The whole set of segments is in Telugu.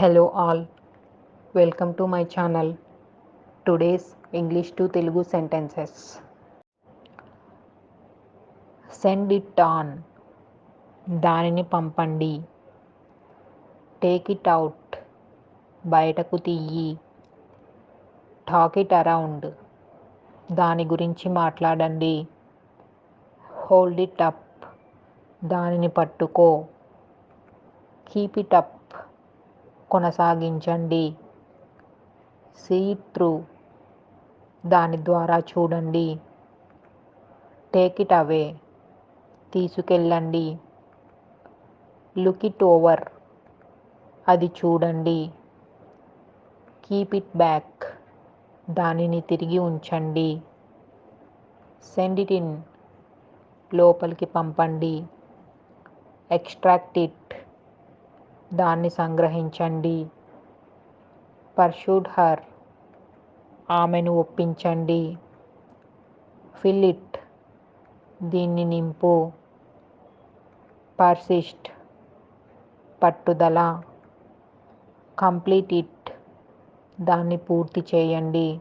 Hello all, welcome to my channel. Today's English to Telugu sentences. Send it on. దానిని పంపండి. Take it out. బయటకు తీయి. Talk it around. దాని గురించి మాట్లాడండి. Hold it up. దానిని పట్టుకో. Keep it up. కొనసాగించండి. See it through. దాని ద్వారా చూడండి. Take it away. తీసుకెళ్ళండి. Look it over. అది చూడండి. Keep it back. దానిని తిరిగి ఉంచండి. Send it in. లోపలికి పంపండి. Extract it. దాన్ని సంగ్రహించండి. పర్షూడ్ హర్. ఆమెను ఒప్పించండి. Fill it. దీన్ని నింపు. పర్సిస్ట్. పట్టుదల. Complete it. దాన్ని పూర్తి చేయండి.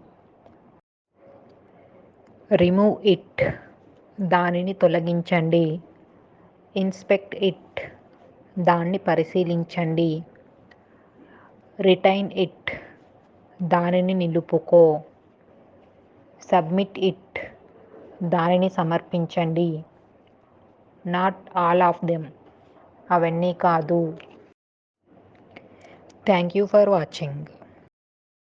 Remove it. దానిని తొలగించండి. Inspect it. దాన్ని పరిశీలించండి. Retain it. దానిని నిలుపుకో. Submit it. దానిని సమర్పించండి. Not all of them. అవన్నీ కాదు. Thank you for watching.